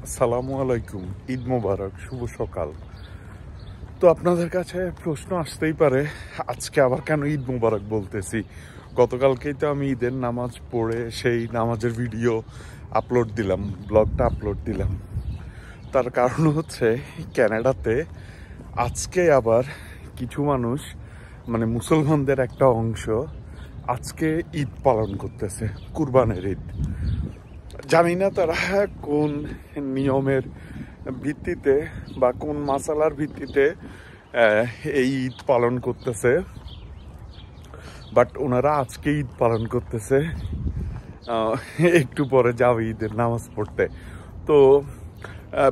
আসসালামু আলাইকুম, ঈদ মোবারক, শুভ সকাল। তো আপনাদের কাছে প্রশ্ন আসতেই পারে, আজকে আবার কেন ঈদ মোবারক বলতেছি। গতকালকেই তো আমি ঈদের নামাজ পড়ে সেই নামাজের ভিডিও আপলোড দিলাম, ব্লগটা আপলোড দিলাম। তার কারণ হচ্ছে কানাডাতে আজকে আবার কিছু মানুষ, মানে মুসলমানদের একটা অংশ আজকে ঈদ পালন করতেছে, কুরবানের ঈদ। জানি না তারা কোন নিয়মের ভিত্তিতে বা কোন মাসালার ভিত্তিতে এই ঈদ পালন করতেছে, বাট ওনারা আজকে ঈদ পালন করতেছে। একটু পরে যাবে ঈদের নামাজ পড়তে। তো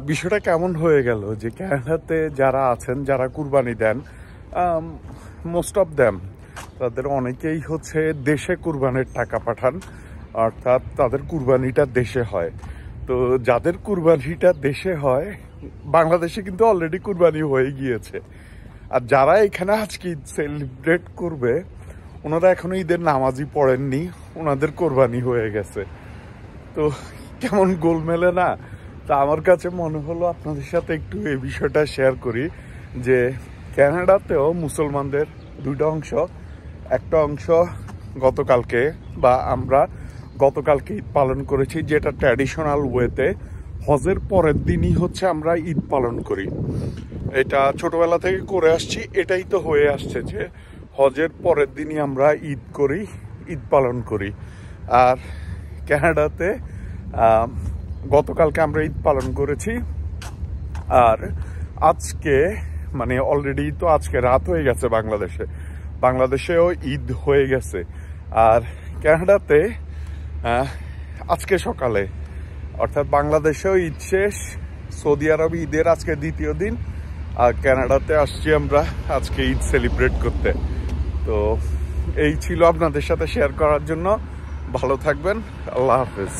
বিষয়টা কেমন হয়ে গেল যে কানাডাতে যারা আছেন, যারা কুরবানি দেন, মোস্ট অফ দ্যাম, তাদের অনেকেই হচ্ছে দেশে কুরবানির টাকা পাঠান, অর্থাৎ তাদের কুরবানিটা দেশে হয়। তো যাদের কুরবানিটা দেশে হয়, বাংলাদেশে কিন্তু অলরেডি কুরবানি হয়ে গিয়েছে। আর যারা এখানে আজকে ঈদ সেলিব্রেট করবে, ওনারা এখনো ঈদের নামাজই পড়েননি, ওনাদের কোরবানি হয়ে গেছে। তো কেমন গোলমেলে না? তা আমার কাছে মনে হলো আপনাদের সাথে একটু এই বিষয়টা শেয়ার করি যে কানাডাতেও মুসলমানদের দুইটা অংশ, একটা অংশ গতকালকে বা আমরা গতকালকে ঈদ পালন করেছি, যেটা ট্র্যাডিশনাল ওয়েতে হজের পরের দিনই হচ্ছে আমরা ঈদ পালন করি। এটা ছোটবেলা থেকে করে আসছি, এটাই তো হয়ে আসছে যে হজের পরের দিনই আমরা ঈদ করি, ঈদ পালন করি। আর কানাডাতে গতকালকে আমরা ঈদ পালন করেছি, আর আজকে মানে অলরেডি তো আজকে রাত হয়ে গেছে, বাংলাদেশেও ঈদ হয়ে গেছে। আর কানাডাতে আজকে সকালে, অর্থাৎ বাংলাদেশেও ঈদ শেষ, সৌদি আরবে ঈদের আজকে দ্বিতীয় দিন, আর কানাডাতে আসছি আমরা আজকে ঈদ সেলিব্রেট করতে। তো এই ছিল আপনাদের সাথে শেয়ার করার জন্য। ভালো থাকবেন, আল্লাহ হাফেজ।